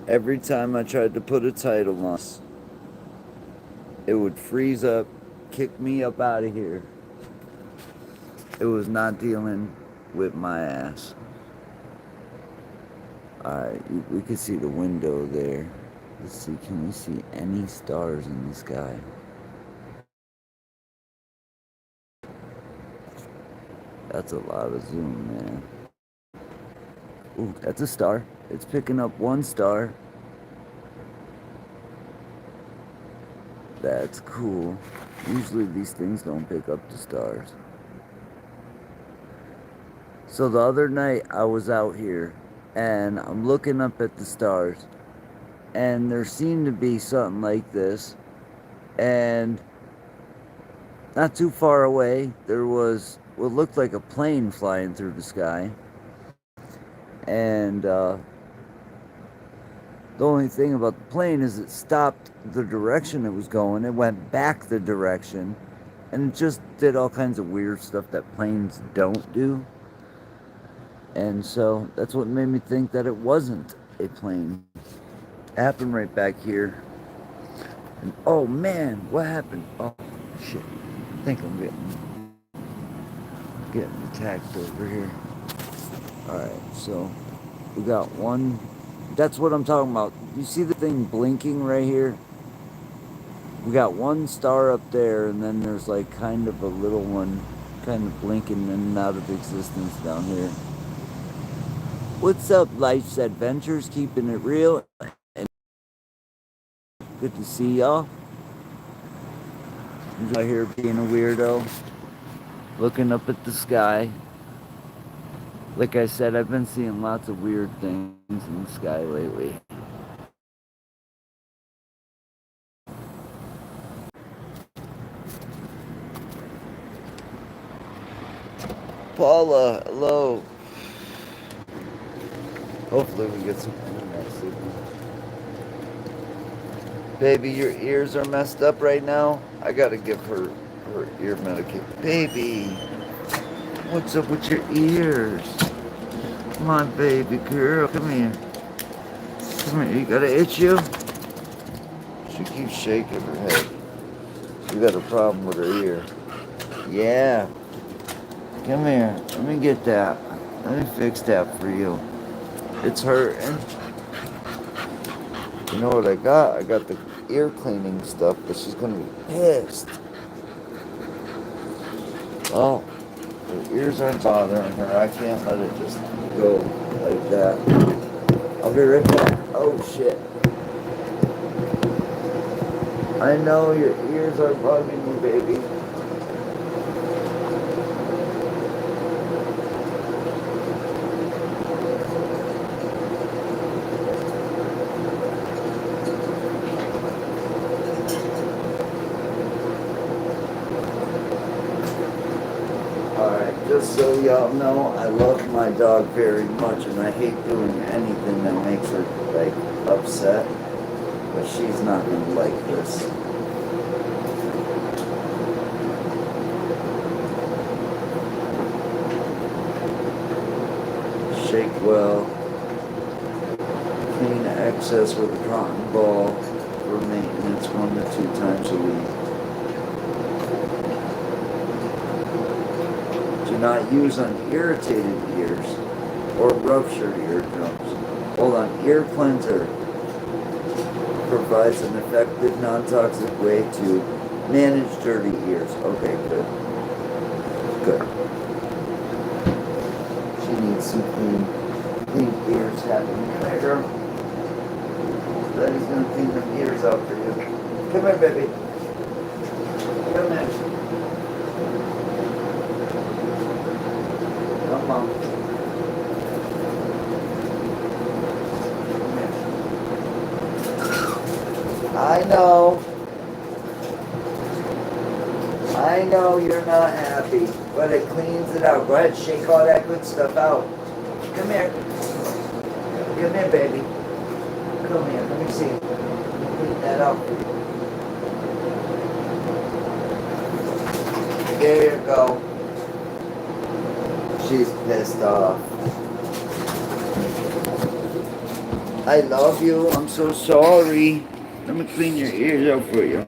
Every time I tried to put a title on, it would freeze up, kick me up out of here. It was not dealing with my ass. Alright, we can see the window there. Let's see, can we see any stars in the sky? That's a lot of zoom, man. Ooh, that's a star. It's picking up one star. That's cool. Usually these things don't pick up the stars. So the other night I was out here and I'm looking up at the stars and there seemed to be something like this, and not too far away there was what looked like a plane flying through the sky, and the only thing about the plane is it stopped the direction it was going. It went back the direction, and it just did all kinds of weird stuff that planes don't do. And so that's what made me think that it wasn't a plane. It happened right back here. And oh man, what happened? Oh shit. I think I'm getting attacked over here. Alright, so we got one. That's what I'm talking about. You see the thing blinking right here? We got one star up there, and then there's like kind of a little one kind of blinking in and out of existence down here. What's up, Life's Adventures? Keeping it real. And good to see y'all. I'm just out here being a weirdo, looking up at the sky. Like I said, I've been seeing lots of weird things in the sky lately. Paula, hello. Hopefully we get some internet signal. Baby, your ears are messed up right now. I gotta give her ear medication. Baby, what's up with your ears? Come on, baby girl, come here. Come here, you got an issue? She keeps shaking her head. She got a problem with her ear. Yeah. Come here, let me get that. Let me fix that for you. It's hurting. You know what I got? I got the ear cleaning stuff, but she's gonna be pissed. Oh, her ears aren't bothering her. I can't let it just go like that. I'll be right back. Oh shit. I know your ears are bugging you, baby. Just so y'all know, I love my dog very much, and I hate doing anything that makes her, like, upset. But she's not gonna like this. Shake well. Clean excess with a cotton ball for maintenance 1 to 2 times a week. Do not use on irritated ears or ruptured eardrums. Hold on, ear cleanser provides an effective non-toxic way to manage dirty ears. Okay, good. Good. She needs some clean ears happening. Come here, girl. Daddy's gonna clean them ears out for you. Come here, baby. Come here. Come on. I know you're not happy, but it cleans it out. Go ahead, shake all that good stuff out. Come here. Come here, baby. Come here, let me see. Let me clean that out. There you go. She's pissed off. I love you. I'm so sorry. Let me clean your ears out for you.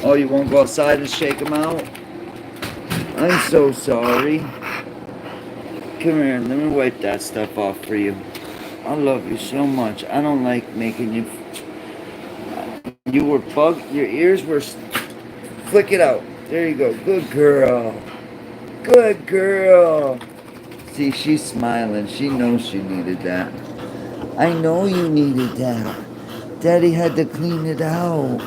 Oh, you won't go outside and shake them out? I'm so sorry. Come here, let me wipe that stuff off for you. I love you so much. I don't like making you. You were your ears were. Flick it out. There you go. Good girl. Good girl. See, she's smiling. She knows she needed that. I know you needed that. Daddy had to clean it out.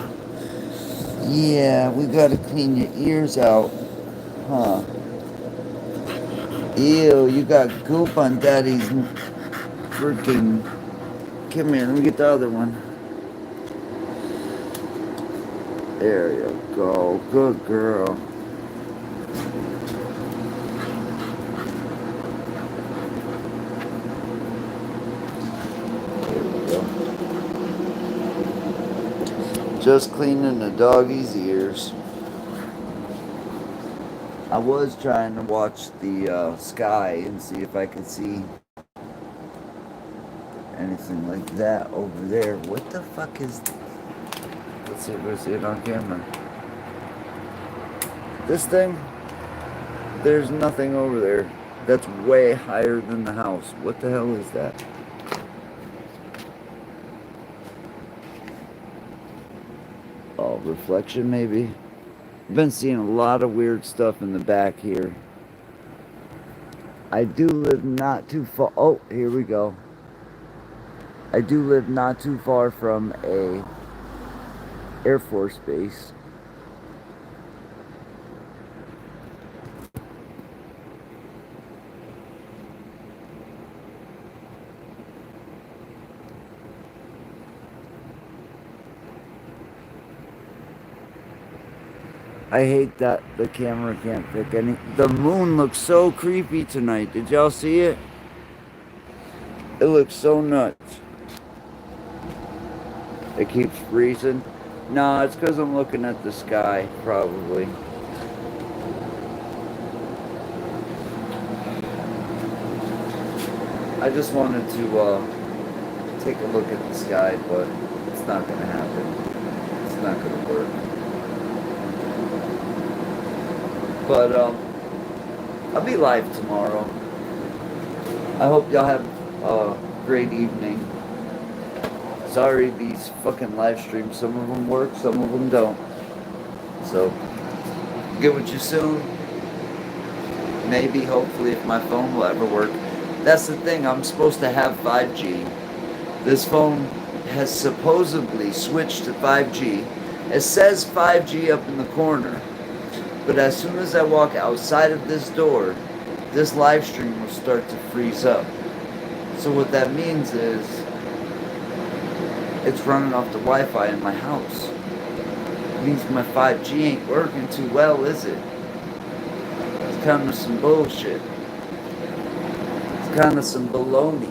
Yeah, we gotta clean your ears out. Huh. Ew, you got goop on Daddy's freaking. Come here, let me get the other one. There you go. Good girl. There we go. Just cleaning the doggy's ears. I was trying to watch the sky and see if I could see anything like that over there. What the fuck is... Let's see if we see it on camera. This thing, there's nothing over there. That's way higher than the house. What the hell is that? Oh, reflection maybe? I've been seeing a lot of weird stuff in the back here. I do live not too far. Oh, here we go. I do live not too far from a Air Force base. I hate that the camera can't pick any. The moon looks so creepy tonight. Did y'all see it? It looks so nuts. It keeps freezing. Nah, it's because I'm looking at the sky, probably. I just wanted to take a look at the sky, but it's not going to happen. It's not going to work. But I'll be live tomorrow. I hope y'all have a great evening. Sorry, these fucking live streams, some of them work, some of them don't. So, get with you soon. Maybe, hopefully, if my phone will ever work. That's the thing, I'm supposed to have 5G. This phone has supposedly switched to 5G. It says 5G up in the corner. But as soon as I walk outside of this door, this live stream will start to freeze up. So what that means is, it's running off the Wi-Fi in my house. It means my 5G ain't working too well, is it? It's kind of some bullshit. It's kind of some baloney.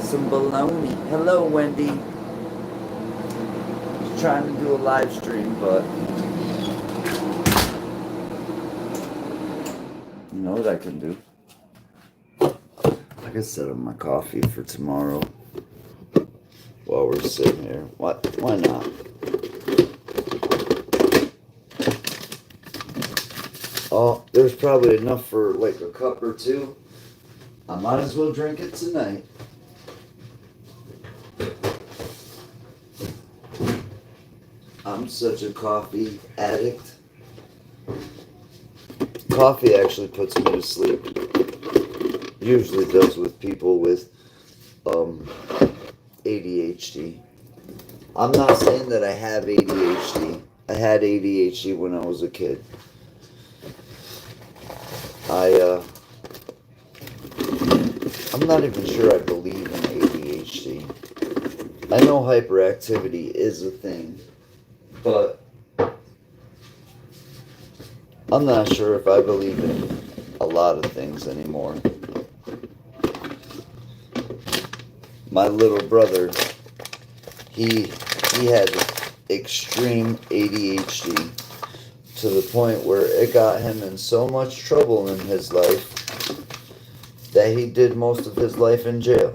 Some baloney. Hello, Wendy. Just trying to do a live stream, but you know what I can do? I can set up my coffee for tomorrow. While we're sitting here. Why not? Oh, there's probably enough for like a cup or two. I might as well drink it tonight. I'm such a coffee addict. Coffee actually puts me to sleep. Usually does with people with ADHD. I'm not saying that I have ADHD. I had ADHD when I was a kid. I'm not even sure I believe in ADHD. I know hyperactivity is a thing, but I'm not sure if I believe in a lot of things anymore. My little brother, he had extreme ADHD to the point where it got him in so much trouble in his life that he did most of his life in jail.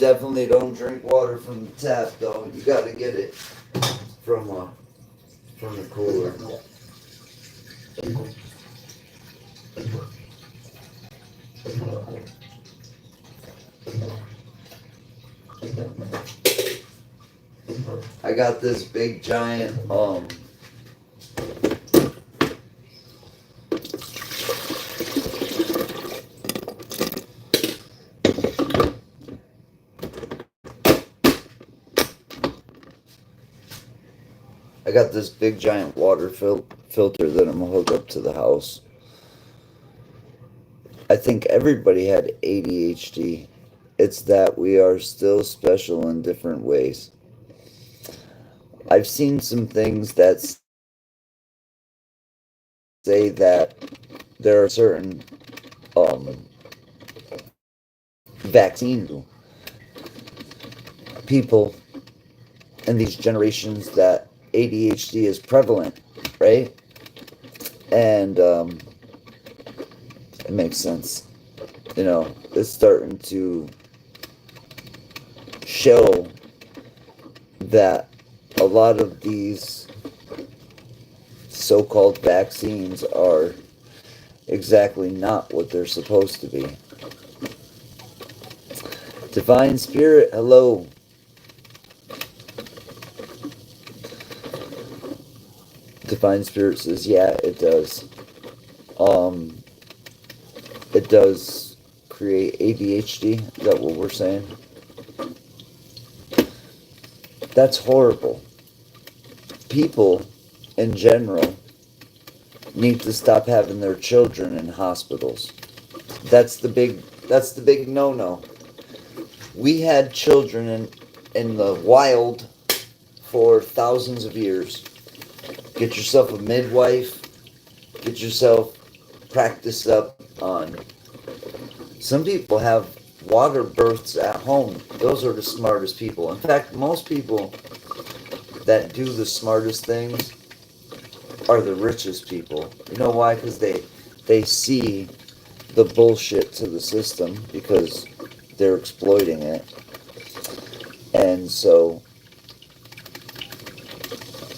definitely don't drink water from the tap, though. You got to get it from the cooler. I got this big giant water filter that I'm gonna hook up to the house. I think everybody had ADHD. It's that we are still special in different ways. I've seen some things that say that there are certain vaccine people in these generations that ADHD is prevalent, right? And it makes sense. You know, it's starting to show that a lot of these so-called vaccines are exactly not what they're supposed to be. Divine Spirit, hello. Divine Spirit says, yeah, it does. It does create ADHD. Is that what we're saying? That's horrible. People, in general, need to stop having their children in hospitals. That's the big no-no. We had children in the wild for thousands of years. Get yourself a midwife. Get yourself practiced up on. Some people have water births at home. Those are the smartest people. In fact, most people that do the smartest things are the richest people. You know why? Because they see the bullshit to the system because they're exploiting it. And so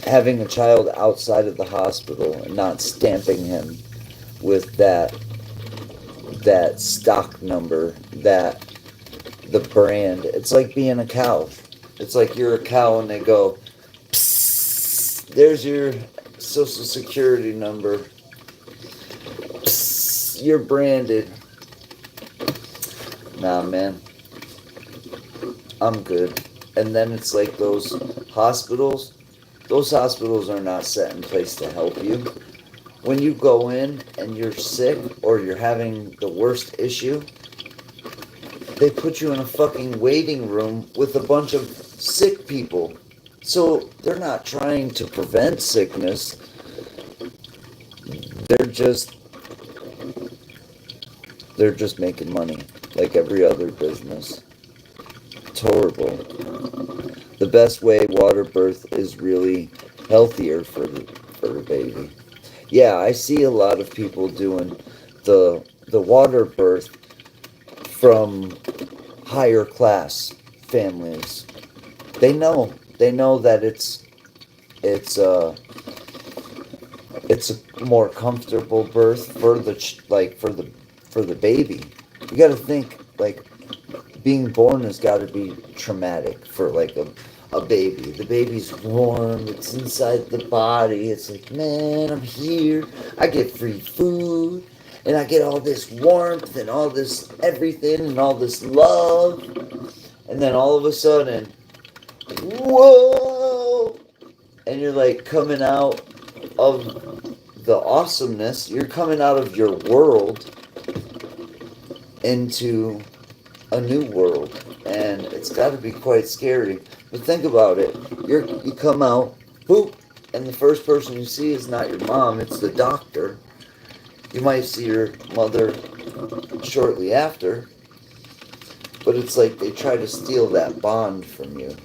having a child outside of the hospital and not stamping him with that stock number, that the brand, it's like being a cow. It's like you're a cow and they go, psst, there's your social security number. Psst, you're branded. Nah, man. I'm good. And then it's like those hospitals are not set in place to help you. When you go in and you're sick or you're having the worst issue, they put you in a fucking waiting room with a bunch of sick people. So they're not trying to prevent sickness. They're just making money like every other business. It's horrible. The best way water birth is really healthier for the baby. Yeah, I see a lot of people doing the water birth from higher class families. They know that it's a more comfortable birth for the baby. You got to think, like, being born has got to be traumatic for like a baby. The baby's warm, it's inside the body. It's like, man, I'm here. I get free food, and I get all this warmth and all this everything and all this love. And then all of a sudden, whoa! And you're like coming out of the awesomeness. You're coming out of your world into a new world, and it's got to be quite scary. But think about it. You come out, boop, and the first person you see is not your mom, it's the doctor. You might see your mother shortly after, but it's like they try to steal that bond from you.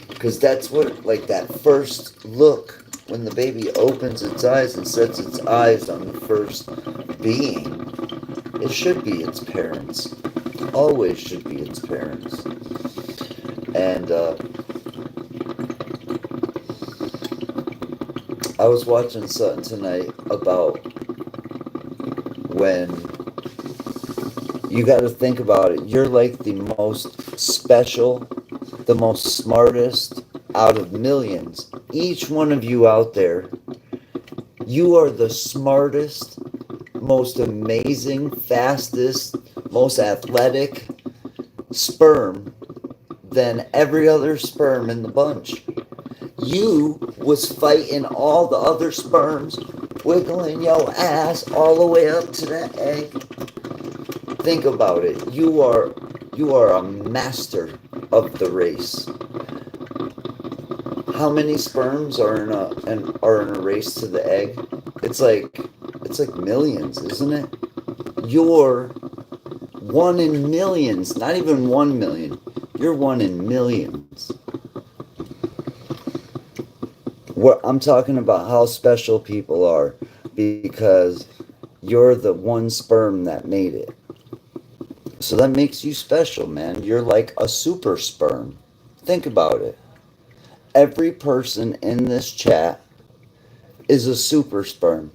Because that's what, like, that first look, when the baby opens its eyes and sets its eyes on the first being, it should be its parents. always should be its parents. And I was watching something tonight about when you got to think about it. You're like the most special, the most smartest out of millions. Each one of you out there, you are the smartest, most amazing, fastest, most athletic sperm than every other sperm in the bunch. You was fighting all the other sperms, wiggling your ass all the way up to that egg. Think about it. You are a master of the race. How many sperms are in a race to the egg? It's like millions, isn't it? You're one in millions, not even 1 million. You're one in millions. What I'm talking about how special people are because you're the one sperm that made it. So that makes you special, man. You're like a super sperm. Think about it. Every person in this chat is a super sperm.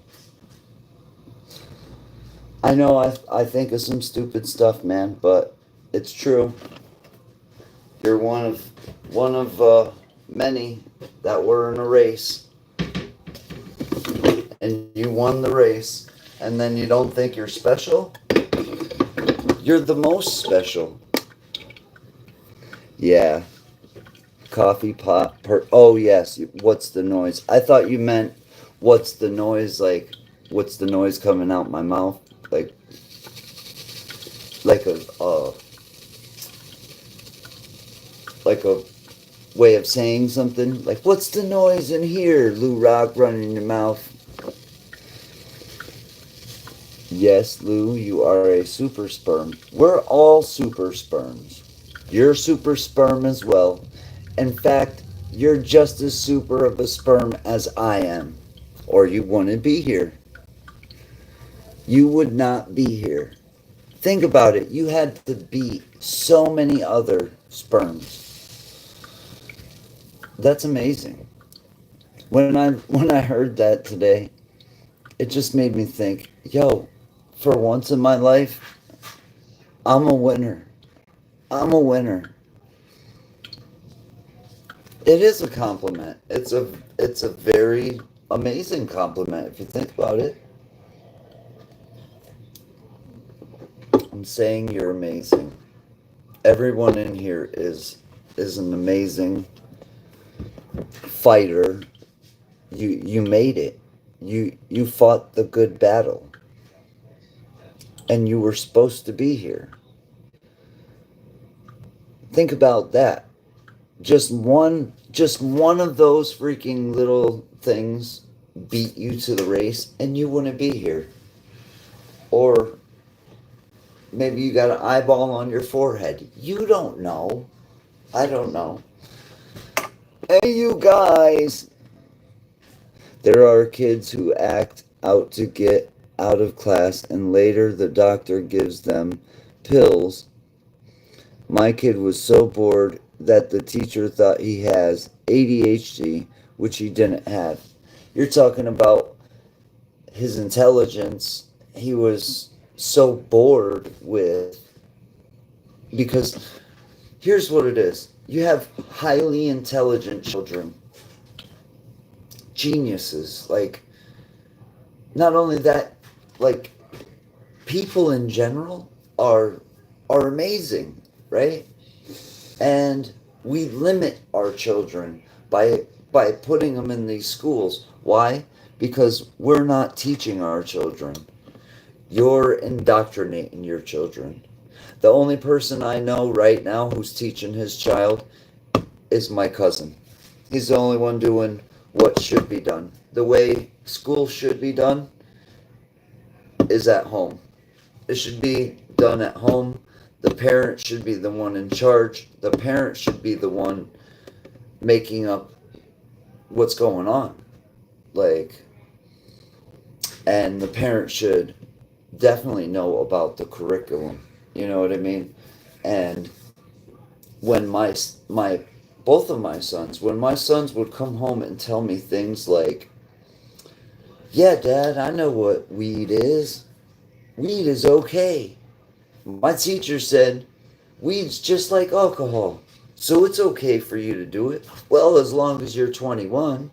I know I think of some stupid stuff, man, but it's true. You're one of many that were in a race, and you won the race, and then you don't think you're special? You're the most special. Yeah. Coffee pot oh yes, what's the noise? I thought you meant what's the noise, like what's the noise coming out my mouth? Like a way of saying something. Like what's the noise in here? Lou Rock running your mouth. Yes, Lou, you are a super sperm. We're all super sperms. You're super sperm as well. In fact, you're just as super of a sperm as I am. Or you wouldn't be here. You would not be here. Think about it. You had to beat so many other sperms. That's amazing. When I heard that today, it just made me think, yo, for once in my life, I'm a winner. I'm a winner. It is a compliment. It's a very amazing compliment if you think about it. I'm saying you're amazing. Everyone in here is an amazing fighter. You made it. You fought the good battle. And you were supposed to be here. Think about that. Just one of those freaking little things beat you to the race and you wouldn't be here. Or maybe you got an eyeball on your forehead. You don't know. I don't know. Hey, you guys. There are kids who act out to get out of class and later the doctor gives them pills. My kid was so bored that the teacher thought he has ADHD, which he didn't have. You're talking about his intelligence. He was so bored with, because here's what it is. You have highly intelligent children, geniuses. Like, not only that, like, people in general are amazing, right? And we limit our children by putting them in these schools. Why? Because we're not teaching our children. You're indoctrinating your children. The only person I know right now who's teaching his child is my cousin. He's the only one doing what should be done. The way school should be done is at home. It should be done at home. The parent should be the one in charge. The parent should be the one making up what's going on. And the parent should definitely know about the curriculum. You know what I mean? And when my both of my sons, when my sons would come home and tell me things like, "Yeah, Dad, I know what weed is. Weed is okay. My teacher said weed's just like alcohol, so it's okay for you to do it. Well, as long as you're 21."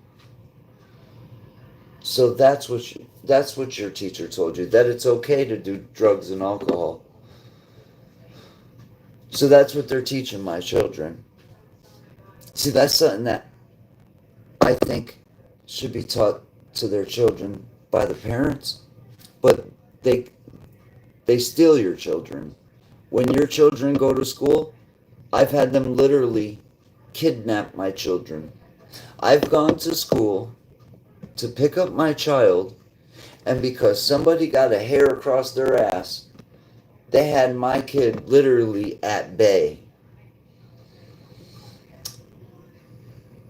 So that's what your teacher told you, that it's okay to do drugs and alcohol. So that's what they're teaching my children. See, that's something that I think should be taught to their children by the parents, but they they steal your children. When your children go to school, I've had them literally kidnap my children. I've gone to school to pick up my child, and because somebody got a hair across their ass, they had my kid literally at bay.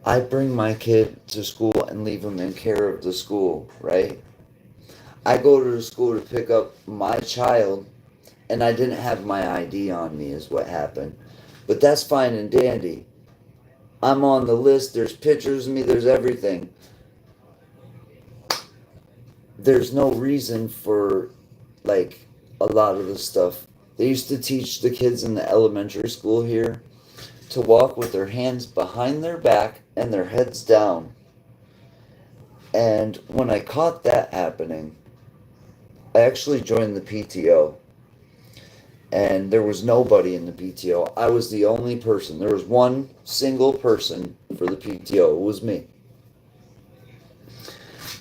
I bring my kid to school and leave him in care of the school, right? I go to the school to pick up my child, and I didn't have my ID on me, is what happened. But that's fine and dandy. I'm on the list, there's pictures of me, there's everything. There's no reason for, like, a lot of the stuff. They used to teach the kids in the elementary school here to walk with their hands behind their back and their heads down. And when I caught that happening, I actually joined the PTO. And there was nobody in the PTO. I was the only person. There was one single person for the PTO. It was me.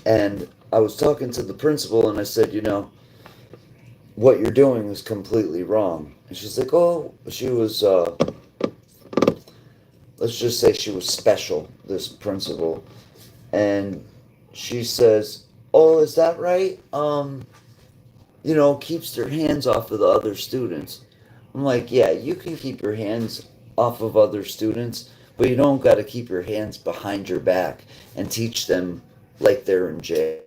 And I was talking to the principal, and I said, what you're doing is completely wrong. And she's like, oh, she was, let's just say she was special, this principal. And she says, oh, is that right? Keeps their hands off of the other students. I'm like, yeah, you can keep your hands off of other students, but you don't got to keep your hands behind your back and teach them like they're in jail.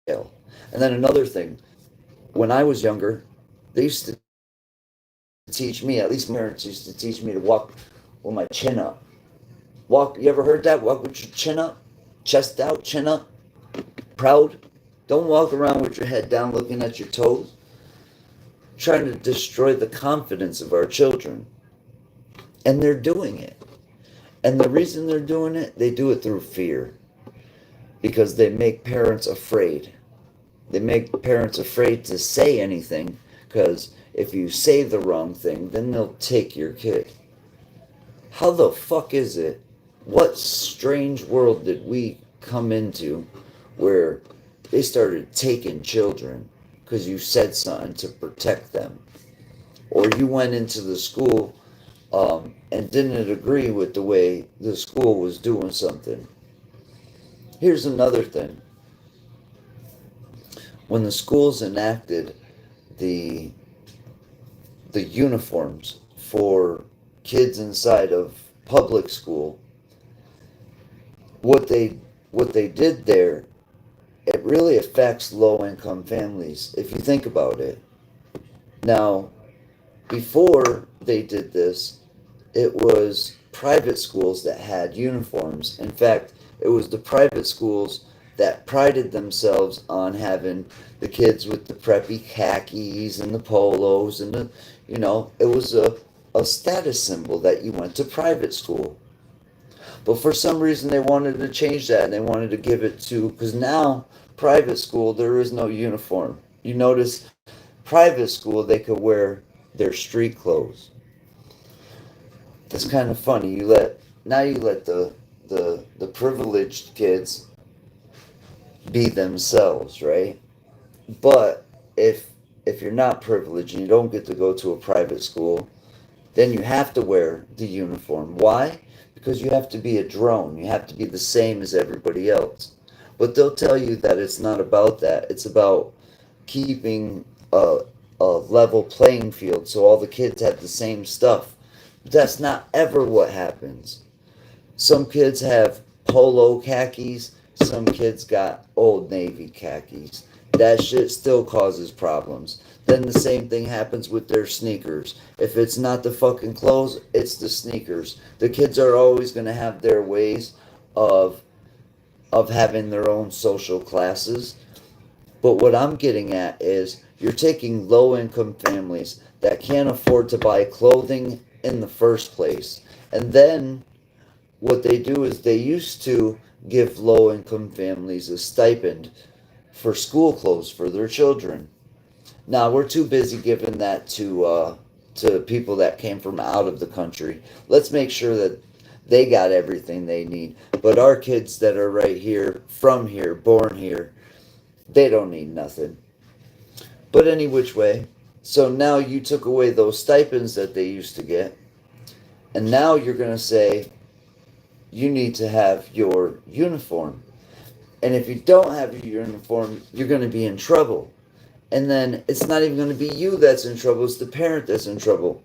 And then another thing, when I was younger, they used to teach me, at least my parents used to teach me to walk with my chin up. Walk, you ever heard that? Walk with your chin up, chest out, chin up, proud. Don't walk around with your head down looking at your toes, trying to destroy the confidence of our children. And they're doing it. And the reason they're doing it, they do it through fear. Because they make parents afraid. They make parents afraid to say anything, because if you say the wrong thing, then they'll take your kid. How the fuck is it? What strange world did we come into where they started taking children because you said something to protect them? Or you went into the school and didn't agree with the way the school was doing something. Here's another thing. When the schools enacted the uniforms for kids inside of public school, what they did there, it really affects low income families if you think about it. Now, before they did this, it was private schools that had uniforms. In fact, it was the private schools that prided themselves on having the kids with the preppy khakis and the polos and it was a status symbol that you went to private school. But for some reason they wanted to change that, and they wanted to give it to, because now private school, there is no uniform. You notice private school, they could wear their street clothes. That's kind of funny. You let the privileged kids be themselves, right? But if you're not privileged and you don't get to go to a private school, then you have to wear the uniform. Why? Because you have to be a drone. You have to be the same as everybody else. But they'll tell you that it's not about that. It's about keeping a level playing field so all the kids have the same stuff. But that's not ever what happens. Some kids have polo khakis. Some kids got Old Navy khakis. that shit still causes problems. Then the same thing happens with their sneakers. If it's not the fucking clothes, it's the sneakers. The kids are always going to have their ways of having their own social classes. But what I'm getting at is you're taking low income families that can't afford to buy clothing in the first place. And then what they do is they used to give low income families a stipend for school clothes for their children. Now we're too busy giving that to people that came from out of the country. Let's make sure that they got everything they need. But our kids that are right here, from here, born here, they don't need nothing. But any which way, so now you took away those stipends that they used to get, and now you're going to say you need to have your uniform. And if you don't have your uniform, you're going to be in trouble. And then it's not even going to be you that's in trouble, it's the parent that's in trouble.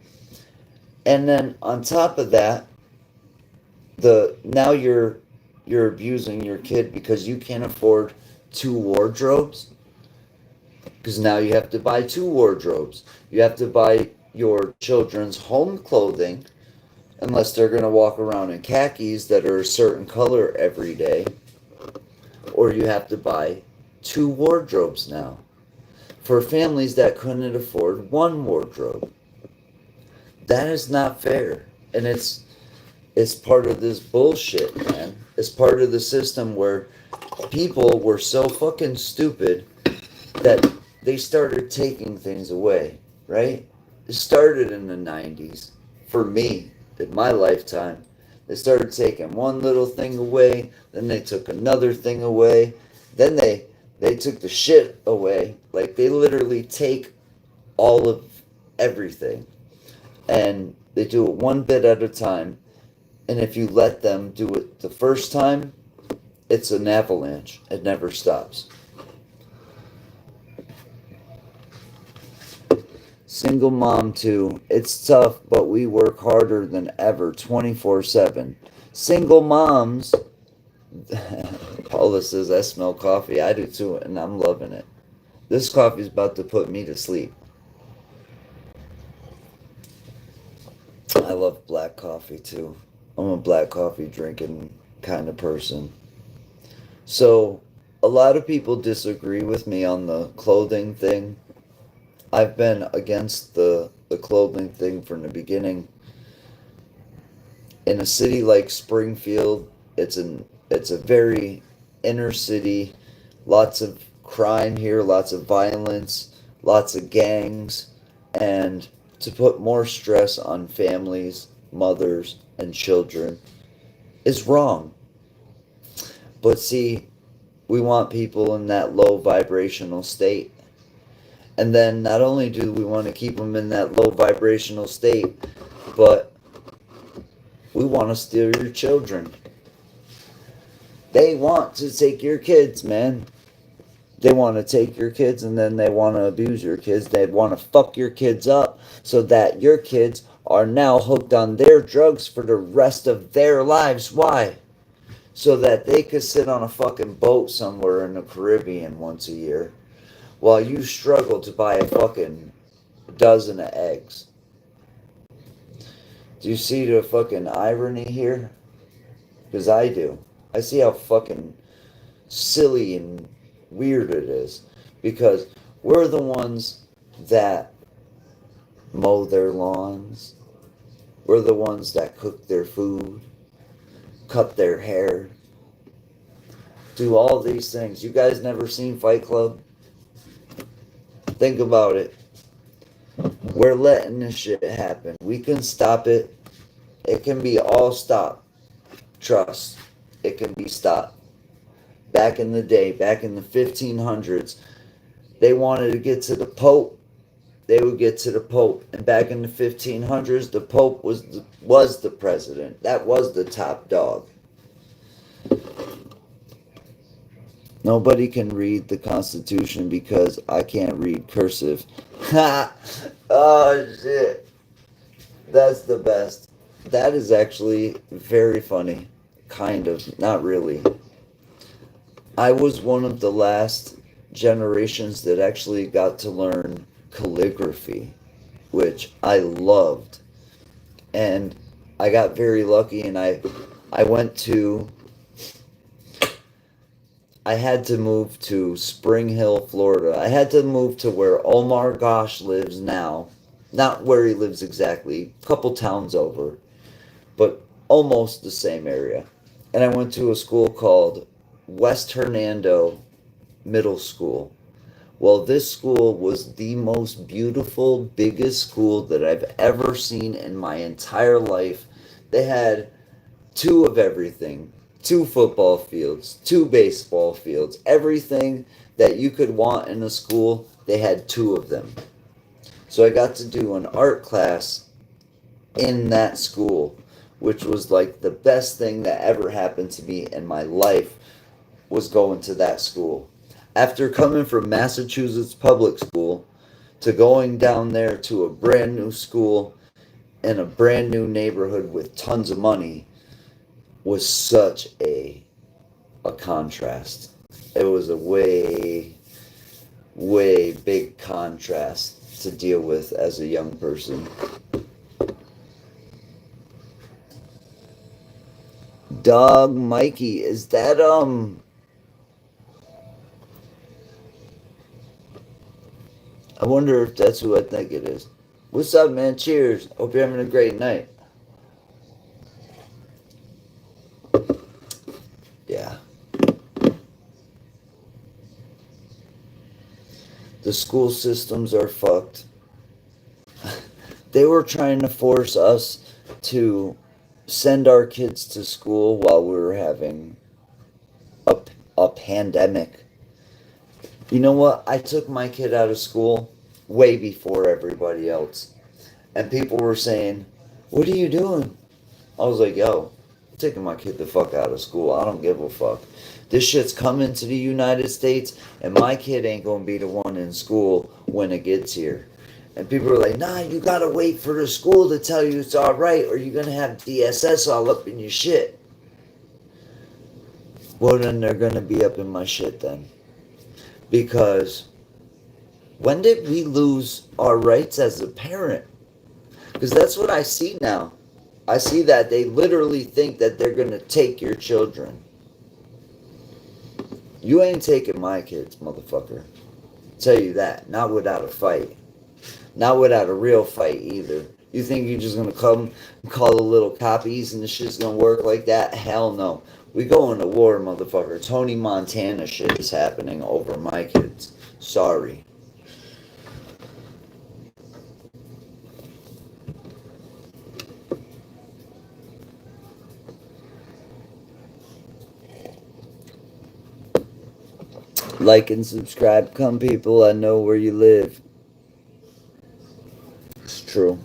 And then on top of that, now you're abusing your kid because you can't afford 2 wardrobes. Because now you have to buy 2 wardrobes. You have to buy your children's home clothing, unless they're going to walk around in khakis that are a certain color every day. Or you have to buy 2 wardrobes now for families that couldn't afford 1 wardrobe. That is not fair. And it's part of this bullshit, man. It's part of the system where people were so fucking stupid that they started taking things away, right? It started in the 90s. For me, in my lifetime, they started taking one little thing away, then they took another thing away, then they took the shit away. Like, they literally take all of everything, and they do it one bit at a time. And if you let them do it the first time, it's an avalanche. It never stops. Single mom too. It's tough, but we work harder than ever, 24/7. Single moms. Paula says, I smell coffee. I do too, and I'm loving it. This coffee's about to put me to sleep. I love black coffee too. I'm a black coffee drinking kind of person. So, a lot of people disagree with me on the clothing thing. I've been against the clothing thing from the beginning. In a city like Springfield, it's a very inner city, lots of crime here, lots of violence, lots of gangs, and to put more stress on families, mothers, and children is wrong. But see, we want people in that low vibrational state. And then not only do we want to keep them in that low vibrational state, but we want to steal your children. They want to take your kids, man. They want to take your kids, and then they want to abuse your kids. They want to fuck your kids up so that your kids are now hooked on their drugs for the rest of their lives. Why? So that they could sit on a fucking boat somewhere in the Caribbean once a year while you struggle to buy a fucking dozen of eggs. Do you see the fucking irony here? Because I do. I see how fucking silly and weird it is. Because we're the ones that mow their lawns. We're the ones that cook their food, cut their hair, do all these things. You guys never seen Fight Club? Think about it. We're letting this shit happen. We can stop it. It can be all stopped. Trust. It can be stopped. Back in the day, back in the 1500s, they wanted to get to the Pope. They would get to the Pope. And back in the 1500s, the Pope was the president. That was the top dog. Nobody can read the Constitution because I can't read cursive. Ha! Oh, shit. That's the best. That is actually very funny. Kind of. Not really. I was one of the last generations that actually got to learn calligraphy, which I loved. And I got very lucky, and I went to I had to move to Spring Hill, Florida. I had to move to where Omar Gosh lives now. Not where he lives exactly, a couple towns over, but almost the same area. And I went to a school called West Hernando Middle School. Well, this school was the most beautiful, biggest school that I've ever seen in my entire life. They had two of everything, two football fields, two baseball fields, everything that you could want in a school, they had two of them. So I got to do an art class in that school, which was like the best thing that ever happened to me in my life, was going to that school. After coming from Massachusetts public school to going down there to a brand new school in a brand new neighborhood with tons of money was such a contrast. It was a way big contrast to deal with as a young person. Dog Mikey, is that I wonder if that's who I think it is. What's up, man? Cheers. Hope you're having a great night. Yeah. The school systems are fucked. They were trying to force us to send our kids to school while we were having a pandemic. You know what? I took my kid out of school way before everybody else. And people were saying, "What are you doing?" I was like, "Yo, I'm taking my kid the fuck out of school. I don't give a fuck. This shit's coming to the United States, and my kid ain't gonna be the one in school when it gets here." And people were like, "Nah, you gotta wait for the school to tell you it's alright, or you're gonna have DSS all up in your shit." Well, then they're gonna be up in my shit then. Because when did we lose our rights as a parent? Because that's what I see now. I see that they literally think that they're going to take your children. You ain't taking my kids, motherfucker. Tell you that. Not without a fight. Not without a real fight either. You think you're just going to come and call the little copies and the shit's going to work like that? Hell no. We going to war, motherfucker. Tony Montana shit is happening over my kids. Sorry. Like and subscribe. Come, people. I know where you live. It's true.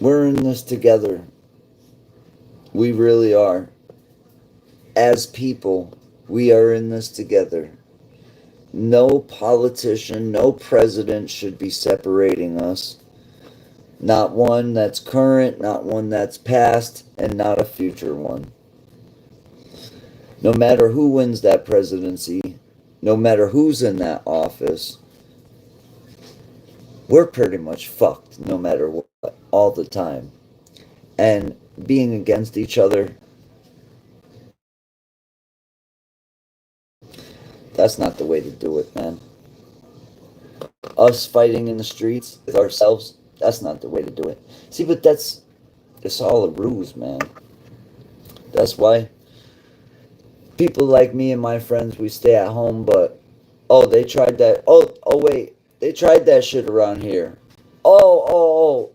We're in this together. We really are. As people, we are in this together. No politician, no president should be separating us. Not one that's current, not one that's past, and not a future one. No matter who wins that presidency, no matter who's in that office, we're pretty much fucked no matter what, all the time. And being against each other, that's not the way to do it, man. Us fighting in the streets with ourselves, that's not the way to do it. See, but it's all a ruse, man. That's why people like me and my friends, we stay at home, but, oh, they tried that. Oh, wait, they tried that shit around here. Oh,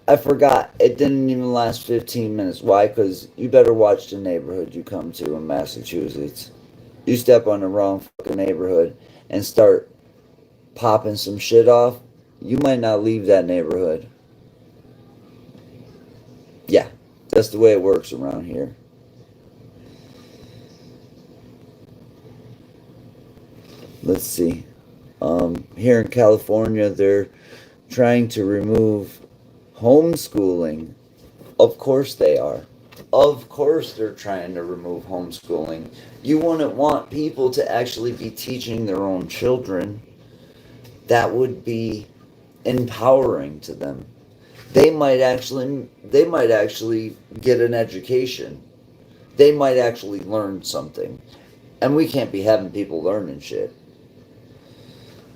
I forgot. It didn't even last 15 minutes. Why? Because you better watch the neighborhood you come to in Massachusetts. You step on the wrong fucking neighborhood and start popping some shit off, you might not leave that neighborhood. Yeah, that's the way it works around here. Let's see. Here in California, they're trying to remove homeschooling. Of course they are. Of course they're trying to remove homeschooling. You wouldn't want people to actually be teaching their own children. That would be empowering to them. They might actually get an education. They might actually learn something. And we can't be having people learning shit.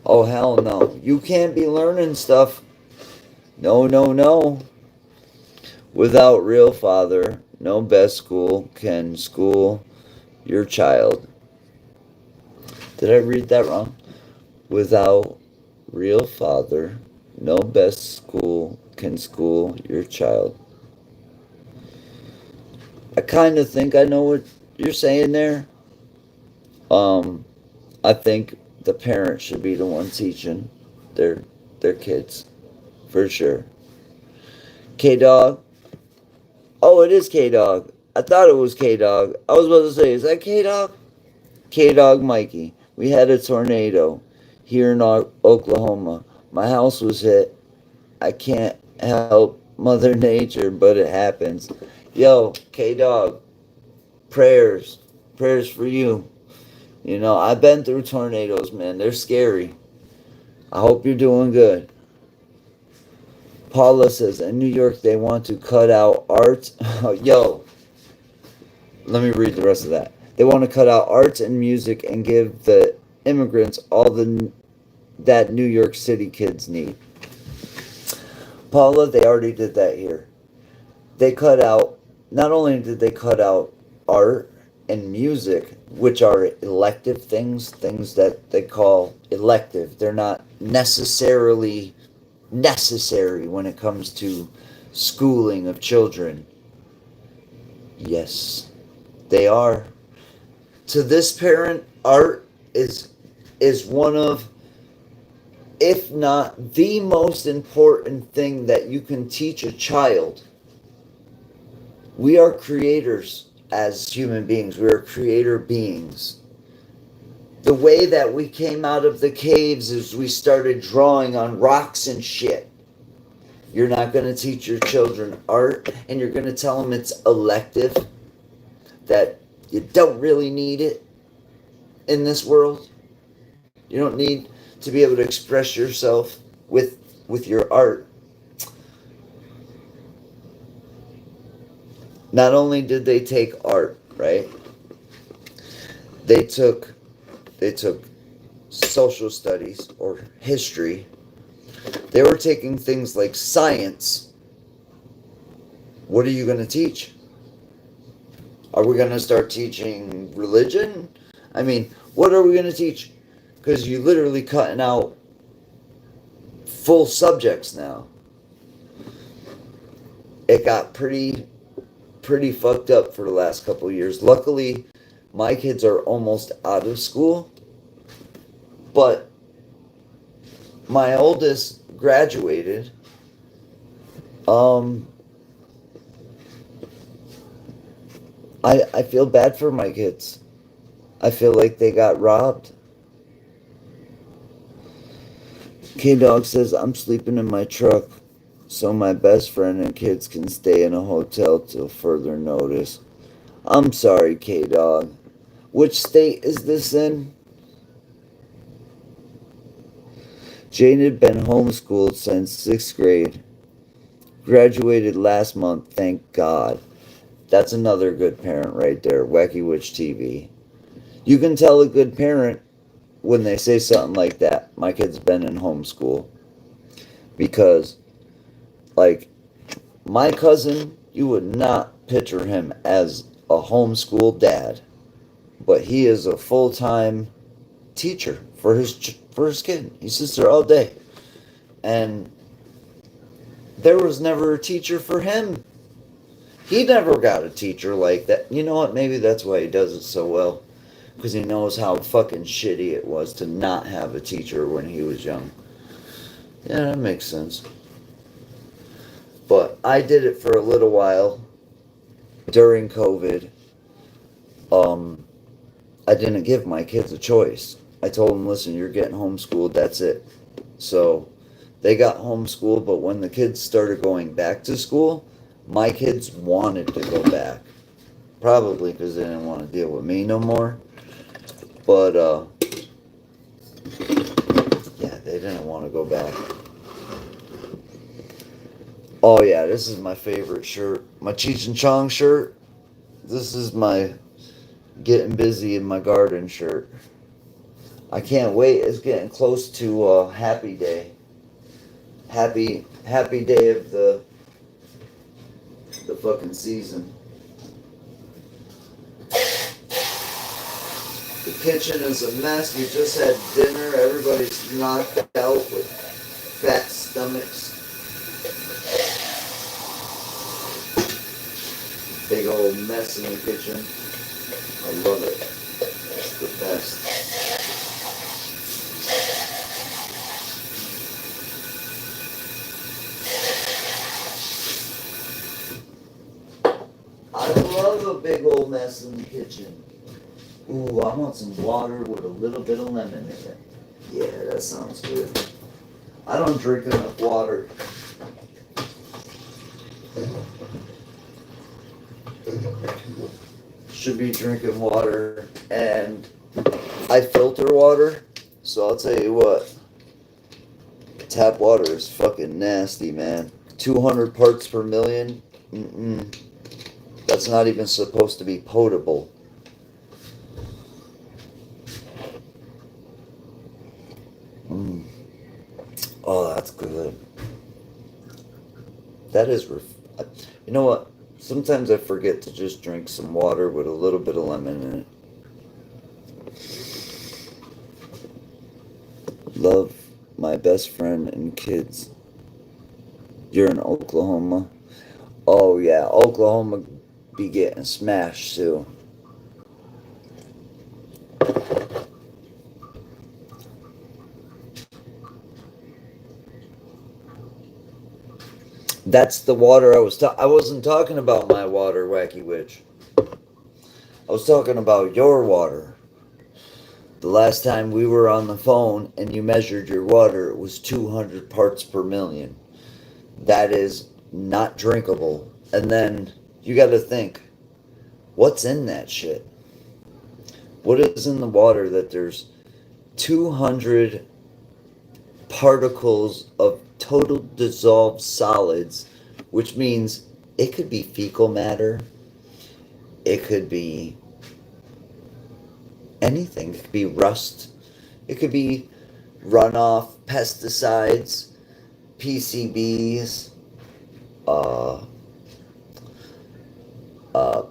Oh hell no. You can't be learning stuff. No, no, no. Without real father, no best school can school your child. Did I read that wrong? Without real father, no best school can school your child. I kind of think I know what you're saying there. I think the parents should be the one teaching their their kids, for sure. K Dog. Oh, it is K Dog. I thought it was K Dog. I was about to say, is that K Dog? K Dog Mikey. We had a tornado here in Oklahoma. My house was hit. I can't help Mother Nature, but it happens. Yo, K Dog, prayers. Prayers for you. You know, I've been through tornadoes, man. They're scary. I hope you're doing good. Paula says, in New York, they want to cut out art. Yo, let me read the rest of that. They want to cut out arts and music and give the immigrants all that New York City kids need. Paula, they already did that here. They cut out, not only did they cut out art and music, which are elective things that they call elective. They're not necessarily necessary when it comes to schooling of children. Yes, they are. To this parent, art is one of, if not the most important thing that you can teach a child. We are creators as human beings. We are creator beings. The way that we came out of the caves is we started drawing on rocks and shit. You're not going to teach your children art, and you're going to tell them it's elective, that you don't really need it in this world. You don't need to be able to express yourself with your art. Not only did they take art, right? They took social studies or history. They were taking things like science. What are you going to teach? Are we going to start teaching religion? I mean, what are we going to teach? Because you're literally cutting out full subjects now. It got pretty fucked up for the last couple of years. Luckily, my kids are almost out of school. But my oldest graduated. I feel bad for my kids. I feel like they got robbed. K-Dog says, I'm sleeping in my truck so my best friend and kids can stay in a hotel till further notice. I'm sorry, K-Dog. Which state is this in? Jane had been homeschooled since 6th grade. Graduated last month, thank God. That's another good parent right there, Wacky Witch TV. You can tell a good parent when they say something like that. My kid's been in homeschool. Because, like, my cousin, you would not picture him as a homeschool dad. But he is a full-time teacher for his kid. He sits there all day. And there was never a teacher for him. He never got a teacher like that. You know what? Maybe that's why he does it so well. Because he knows how fucking shitty it was to not have a teacher when he was young. Yeah, that makes sense. But I did it for a little while during COVID. I didn't give my kids a choice. I told them, listen, you're getting homeschooled, that's it. So they got homeschooled, but when the kids started going back to school, My kids wanted to go back. Probably because they didn't want to deal with me no more. But, yeah, they didn't want to go back. Oh, yeah, this is my favorite shirt. My Cheech and Chong shirt. This is my getting busy in my garden shirt. I can't wait. It's getting close to Happy Day. Happy day of the fucking season. The kitchen is a mess. We just had dinner. Everybody's knocked out with fat stomachs. Big old mess in the kitchen. I love it. It's the best. I love a big old mess in the kitchen. Ooh, I want some water with a little bit of lemon in it. Yeah, that sounds good. I don't drink enough water. Should be drinking water, and I filter water, so I'll tell you what. Tap water is fucking nasty, man. 200 parts per million? Mm-mm. That's not even supposed to be potable. Mm. Oh, that's good. That is... You know what? Sometimes I forget to just drink some water with a little bit of lemon in it. Love my best friend and kids. You're in Oklahoma? Oh yeah, Oklahoma be getting smashed too. That's the water I wasn't talking about my water, Wacky Witch. I was talking about your water. The last time we were on the phone and you measured your water, it was 200 parts per million. That is not drinkable. And then you got to think, what's in that shit? What is in the water that there's 200 particles of total dissolved solids, which means it could be fecal matter, it could be anything, it could be rust, it could be runoff, pesticides, PCBs,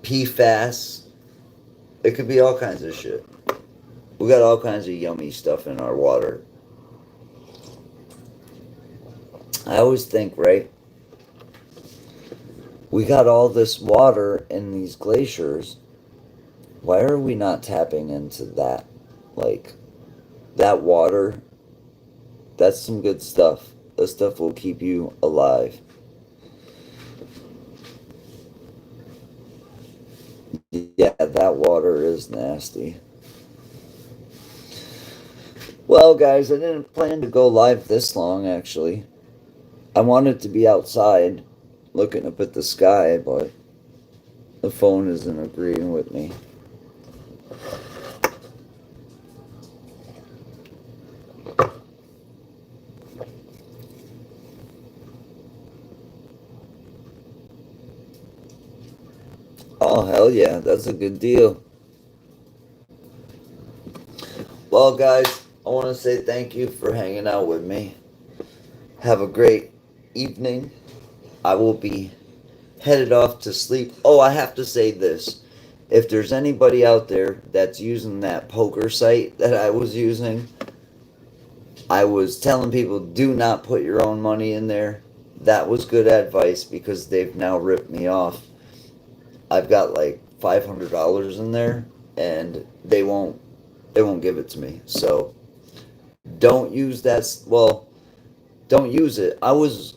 PFAS. It could be all kinds of shit. We got all kinds of yummy stuff in our water. I always think, right? We got all this water in these glaciers. Why are we not tapping into that? Like, that water, that's some good stuff. That stuff will keep you alive. Yeah, that water is nasty. Well, guys, I didn't plan to go live this long, actually. I wanted to be outside looking up at the sky, but the phone isn't agreeing with me. Oh, hell yeah, that's a good deal. Well, guys, I want to say thank you for hanging out with me. Have a great evening. I will be headed off to sleep. Oh, I have to say this. If there's anybody out there that's using that poker site that I was using, I was telling people, do not put your own money in there. That was good advice because they've now ripped me off. I've got like $500 in there and they won't give it to me. So don't use that. Well, don't use it. I was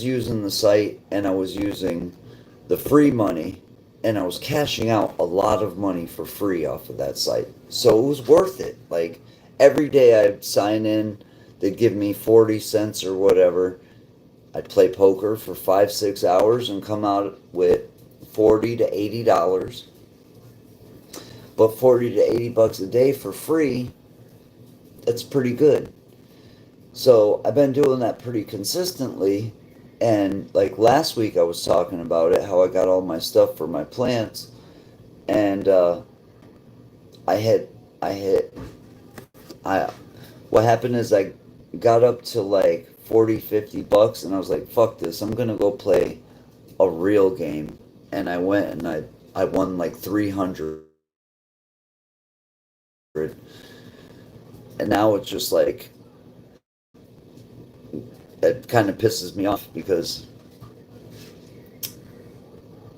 using the site and I was using the free money and I was cashing out a lot of money for free off of that site. So it was worth it. Like every day I'd sign in, they'd give me 40 cents or whatever, I'd play poker for 5, 6 hours and come out with $40 to $80. But 40 to 80 bucks a day for free, that's pretty good. So I've been doing that pretty consistently. And like last week, I was talking about it, how I got all my stuff for my plants. And I had, I had, I, what happened is I got up to like 40, 50 bucks, and I was like, fuck this, I'm gonna go play a real game. And I went and I won like 300. And now it's just like, it kind of pisses me off because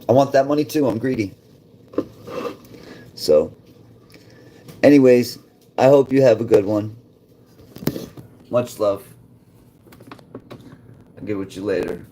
I want that money too. I'm greedy. So, anyways, I hope you have a good one. Much love. I'll get with you later.